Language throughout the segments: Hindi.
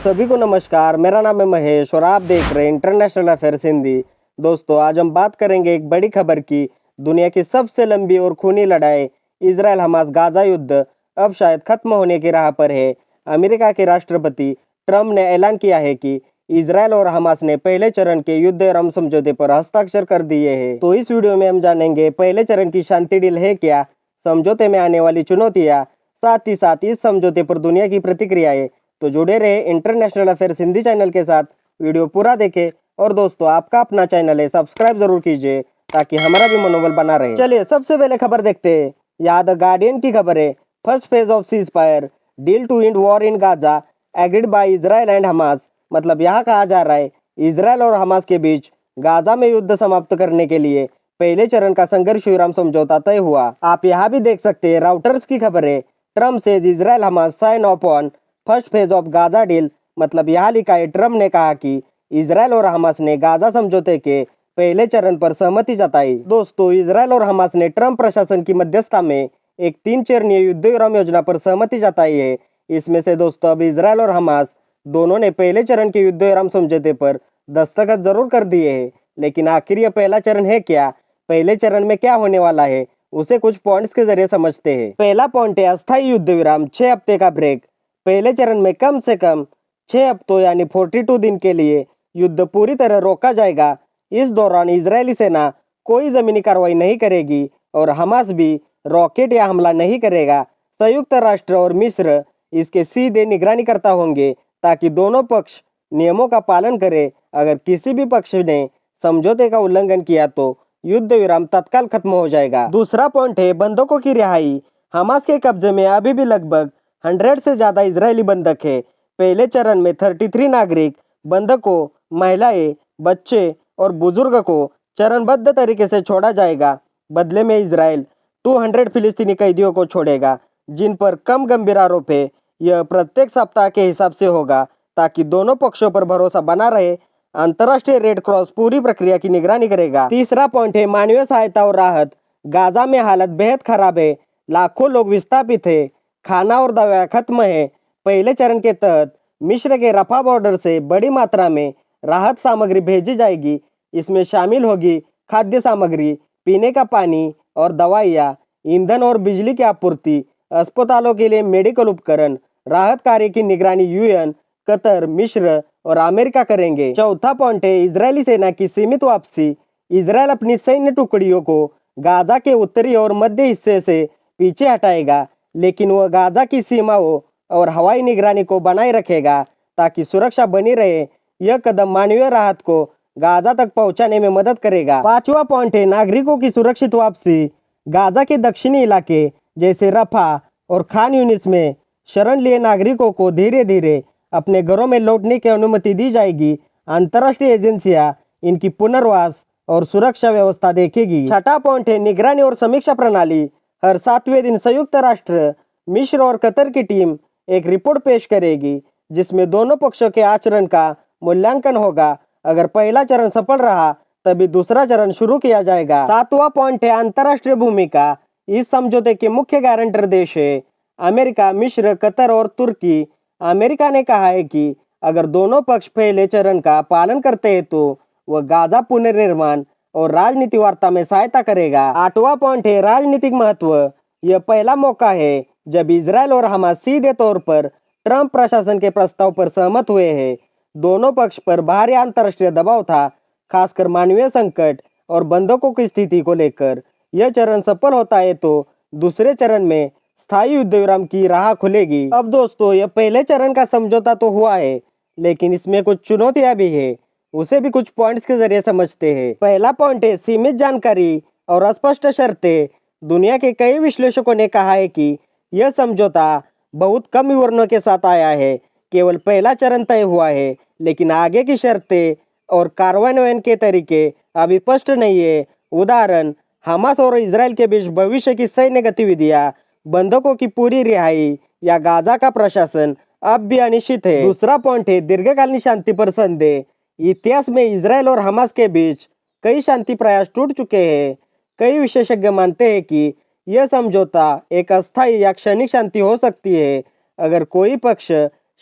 सभी को नमस्कार। मेरा नाम है महेश और आप देख रहे हैं इंटरनेशनल अफेयर्स हिंदी। दोस्तों, आज हम बात करेंगे एक बड़ी खबर की। दुनिया की सबसे लंबी और खूनी लड़ाई इजराइल हमास गाजा युद्ध अब शायद खत्म होने की राह पर है। अमेरिका के राष्ट्रपति ट्रंप ने ऐलान किया है कि इजराइल और हमास ने पहले चरण के युद्ध विराम समझौते पर हस्ताक्षर कर दिए हैं। तो इस वीडियो में हम जानेंगे पहले चरण की शांति डील है क्या, समझौते में आने वाली चुनौतियां, साथ ही साथ इस समझौते पर दुनिया की प्रतिक्रियाएं। तो जुड़े रहे इंटरनेशनल अफेयर्स हिंदी चैनल के साथ, वीडियो पूरा देखें। और दोस्तों, आपका अपना चैनल है, सब्सक्राइब जरूर कीजिए ताकि हमारा भी मनोबल बना रहे। चलिए सबसे पहले खबर देखते हैं। यहाँ द गार्डियन की खबर है, first phase of ceasefire deal to end war in Gaza agreed by Israel and Hamas. मतलब यहाँ कहा जा रहा है इजराइल और हमास के बीच गाजा में युद्ध समाप्त करने के लिए पहले चरण का संघर्ष विराम समझौता तय हुआ। आप यहाँ भी देख सकते हैं, राउटर्स की खबर है, Trump says Israel Hamas sign off on first phase of Gaza deal. मतलब यहाँ लिखा है, ट्रम्प ने कहा कि इजराइल और हमास ने गाजा समझौते के पहले चरण पर सहमति जताई। दोस्तों, इजराइल और हमास ने ट्रम्प प्रशासन की मध्यस्थता में एक 3 चरणीय युद्ध विराम योजना पर सहमति जताई है। इसमें से दोस्तों अब इजराइल और हमास दोनों ने पहले चरण के युद्ध विराम समझौते पर दस्तखत जरूर कर दिए हैं, लेकिन आखिर यह पहला चरण है क्या? पहले चरण में क्या होने वाला है उसे कुछ पॉइंट्स के जरिए समझते हैं। पहला पॉइंट है अस्थायी युद्ध विराम, 6 हफ्ते का ब्रेक। पहले चरण में कम से कम 6 हफ्तों यानी 42 दिन के लिए युद्ध पूरी तरह रोका जाएगा। इस दौरान इजरायली सेना कोई जमीनी कार्रवाई नहीं करेगी और हमास भी रॉकेट या हमला नहीं करेगा। संयुक्त राष्ट्र और मिस्र इसके सीधे निगरानीकर्ता होंगे ताकि दोनों पक्ष नियमों का पालन करें। अगर किसी भी पक्ष ने समझौते का उल्लंघन किया तो युद्ध विराम तत्काल खत्म हो जाएगा। दूसरा पॉइंट है बंधकों की रिहाई। हमास के कब्जे में अभी भी लगभग 100 से ज्यादा इजरायली बंधक है। पहले चरण में 33 नागरिक बंधकों, महिलाएं, बच्चे और बुजुर्ग को चरणबद्ध तरीके से छोड़ा जाएगा। बदले में इजराइल 200 फिलिस्तीनी कैदियों को छोड़ेगा जिन पर कम गंभीर आरोप है। यह प्रत्येक सप्ताह के हिसाब से होगा ताकि दोनों पक्षों पर भरोसा बना रहे। अंतर्राष्ट्रीय रेड क्रॉस पूरी प्रक्रिया की निगरानी करेगा। तीसरा पॉइंट है मानवीय सहायता और राहत। गाजा में हालत बेहद खराब है, लाखों लोग विस्थापित है, खाना और दवाएं खत्म है। पहले चरण के तहत मिस्र के रफा बॉर्डर से बड़ी मात्रा में राहत सामग्री भेजी जाएगी। इसमें शामिल होगी खाद्य सामग्री, पीने का पानी और दवाइयाँ, ईंधन और बिजली की आपूर्ति, अस्पतालों के लिए मेडिकल उपकरण। राहत कार्य की निगरानी यूएन, कतर, मिस्र और अमेरिका करेंगे। चौथा पॉइंट है इजरायली सेना की सीमित वापसी। इजरायल अपनी सैन्य टुकड़ियों को गाजा के उत्तरी और मध्य हिस्से से पीछे हटाएगा, लेकिन वह गाजा की सीमाओं और हवाई निगरानी को बनाए रखेगा ताकि सुरक्षा बनी रहे। यह कदम मानवीय राहत को गाजा तक पहुंचाने में मदद करेगा। पांचवा पॉइंट है नागरिकों की सुरक्षित वापसी। गाजा के दक्षिणी इलाके जैसे रफा और खान यूनिस में शरण लिए नागरिकों को धीरे धीरे अपने घरों में लौटने की अनुमति दी जाएगी। अंतर्राष्ट्रीय एजेंसियां इनकी पुनर्वास और सुरक्षा व्यवस्था देखेगी। छठा पॉइंट है निगरानी और समीक्षा प्रणाली। हर 7वें दिन संयुक्त राष्ट्र, मिस्र और कतर की टीम एक रिपोर्ट पेश करेगी जिसमें दोनों पक्षों के आचरण का मूल्यांकन होगा। अगर पहला चरण सफल रहा तभी दूसरा चरण शुरू किया जाएगा। सातवां पॉइंट है अंतर्राष्ट्रीय भूमिका। इस समझौते के मुख्य गारंटर देश है अमेरिका, मिस्र, कतर और तुर्की। अमेरिका ने कहा है कि अगर दोनों पक्ष पहले चरण का पालन करते हैं तो वह गाजा पुनर्निर्माण और राजनीतिक वार्ता में सहायता करेगा। आठवां पॉइंट है राजनीतिक महत्व। यह पहला मौका है जब इजराइल और हमास सीधे तौर पर ट्रंप प्रशासन के प्रस्ताव पर सहमत हुए हैं। दोनों पक्ष पर भारी अंतर्राष्ट्रीय दबाव था, खासकर मानवीय संकट और बंधकों की स्थिति को लेकर। यह चरण सफल होता है तो दूसरे चरण में स्थायी युद्ध विराम की राह खुलेगी। अब दोस्तों, यह पहले चरण का समझौता तो हुआ है, लेकिन इसमें कुछ चुनौतियां भी है, उसे भी कुछ पॉइंट्स के जरिए समझते हैं। पहला पॉइंट है सीमित जानकारी और अस्पष्ट शर्तें। दुनिया के कई विश्लेषकों ने कहा है कि यह समझौता बहुत कम विवरणों के साथ आया है। केवल पहला चरण तय हुआ है, लेकिन आगे की शर्तें और कार्यान्वयन के तरीके अभी स्पष्ट नहीं है। उदाहरण, हमास और इजराइल के बीच भविष्य की सैन्य गतिविधियां, बंधकों की पूरी रिहाई या गाजा का प्रशासन अब भी अनिश्चित है। दूसरा पॉइंट है दीर्घकालीन शांति पर संदेह। इतिहास में इजराइल और हमास के बीच कई शांति प्रयास टूट चुके हैं। कई विशेषज्ञ मानते हैं कि यह समझौता एक अस्थायी या क्षणिक शांति हो सकती है। अगर कोई पक्ष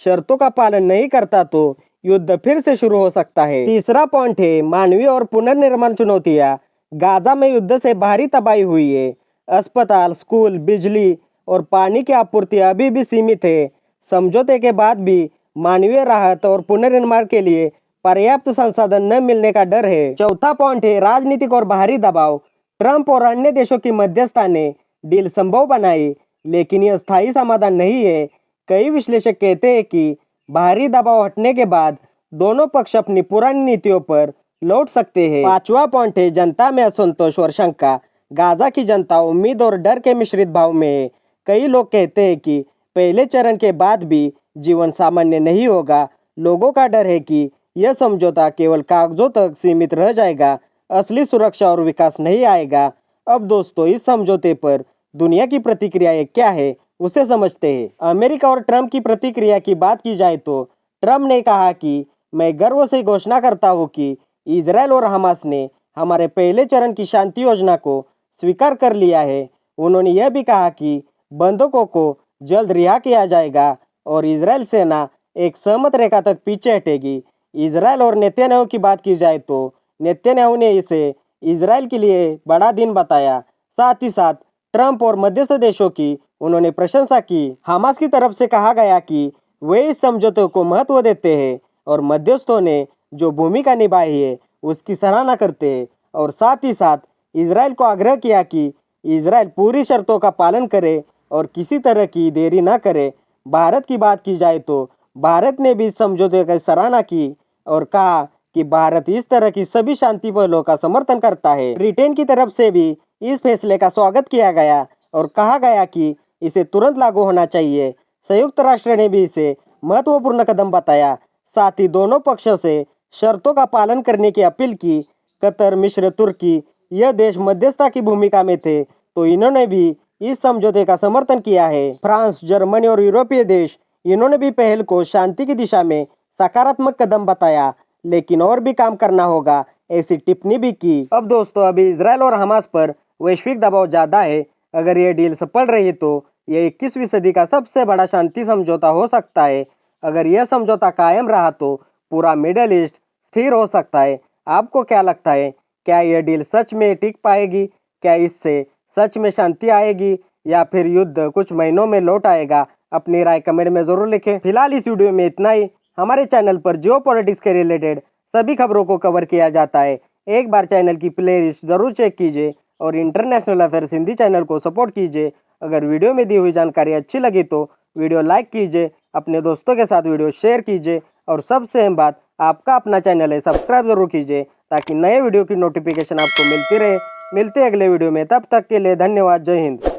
शर्तों का पालन नहीं करता तो युद्ध फिर से शुरू हो सकता है। तीसरा पॉइंट है मानवीय और पुनर्निर्माण चुनौतियां। गाजा में युद्ध से भारी तबाही हुई है। अस्पताल, स्कूल, बिजली और पानी की आपूर्ति अभी भी सीमित है। समझौते के बाद भी मानवीय राहत और पुनर्निर्माण के लिए पर्याप्त संसाधन न मिलने का डर है। चौथा पॉइंट है राजनीतिक और बाहरी दबाव। ट्रंप और अन्य देशों की मध्यस्थता ने डील संभव बनाई, लेकिन यह स्थायी समाधान नहीं है। कई विश्लेषक कहते हैं कि बाहरी दबाव हटने के बाद दोनों पक्ष अपनी पुरानी नीतियों पर लौट सकते हैं। पांचवा पॉइंट है जनता में असंतोष और शंका। गाजा की जनता उम्मीद और डर के मिश्रित भाव में है। कई लोग कहते हैं कि पहले चरण के बाद भी जीवन सामान्य नहीं होगा। लोगों का डर है कि यह समझौता केवल कागजों तक सीमित रह जाएगा, असली सुरक्षा और विकास नहीं आएगा। अब दोस्तों, इस समझौते पर दुनिया की प्रतिक्रिया क्या है उसे समझते हैं। अमेरिका और ट्रंप की प्रतिक्रिया की बात की जाए तो ट्रंप ने कहा कि मैं गर्व से घोषणा करता हूं कि इजरायल और हमास ने हमारे पहले चरण की शांति योजना को स्वीकार कर लिया है। उन्होंने यह भी कहा कि बंधकों को जल्द रिहा किया जाएगा और इजरायल सेना एक सहमत रेखा तक पीछे हटेगी। इजरायल और नेतन्याहू की बात की जाए तो नेतन्याहू ने इसे इजरायल के लिए बड़ा दिन बताया। साथ ही साथ ट्रंप और मध्यस्थ देशों की उन्होंने प्रशंसा की। हमास की तरफ से कहा गया कि वे इस समझौते को महत्व देते हैं और मध्यस्थों ने जो भूमिका निभाई है उसकी सराहना करते हैं, और साथ ही साथ इजरायल को आग्रह किया कि इजरायल पूरी शर्तों का पालन करे और किसी तरह की देरी न करे। भारत की बात की जाए तो भारत ने भी इस समझौते की सराहना की और कहा कि भारत इस तरह की सभी शांति पहलों का समर्थन करता है। ब्रिटेन की तरफ से भी इस फैसले का स्वागत किया गया और कहा गया कि इसे तुरंत लागू होना चाहिए। संयुक्त राष्ट्र ने भी इसे महत्वपूर्ण कदम बताया। साथ ही दोनों पक्षों से शर्तों का पालन करने की अपील की। कतर, मिस्र, तुर्की यह देश मध्यस्थता की भूमिका में थे, तो इन्होंने भी इस समझौते का समर्थन किया है। फ्रांस, जर्मनी और यूरोपीय देश इन्होंने भी पहल को शांति की दिशा में सकारात्मक कदम बताया, लेकिन और भी काम करना होगा, ऐसी टिप्पणी भी की। अब दोस्तों, अभी इजरायल और हमास पर वैश्विक दबाव ज़्यादा है। अगर यह डील सफल रही तो यह 21वीं सदी का सबसे बड़ा शांति समझौता हो सकता है। अगर यह समझौता कायम रहा तो पूरा मिडल ईस्ट स्थिर हो सकता है। आपको क्या लगता है, क्या यह डील सच में टिक पाएगी? क्या इससे सच में शांति आएगी या फिर युद्ध कुछ महीनों में लौट आएगा? अपनी राय कमेंट में ज़रूर लिखें। फिलहाल इस वीडियो में इतना ही। हमारे चैनल पर जियो पॉलिटिक्स के रिलेटेड सभी खबरों को कवर किया जाता है। एक बार चैनल की प्लेलिस्ट ज़रूर चेक कीजिए और इंटरनेशनल अफेयर्स हिंदी चैनल को सपोर्ट कीजिए। अगर वीडियो में दी हुई जानकारी अच्छी लगी तो वीडियो लाइक कीजिए, अपने दोस्तों के साथ वीडियो शेयर कीजिए और सबसे अहम बात, आपका अपना चैनल है, सब्सक्राइब जरूर कीजिए ताकि नए वीडियो की नोटिफिकेशन आपको मिलती रहे। मिलते हैं अगले वीडियो में, तब तक के लिए धन्यवाद। जय हिंद।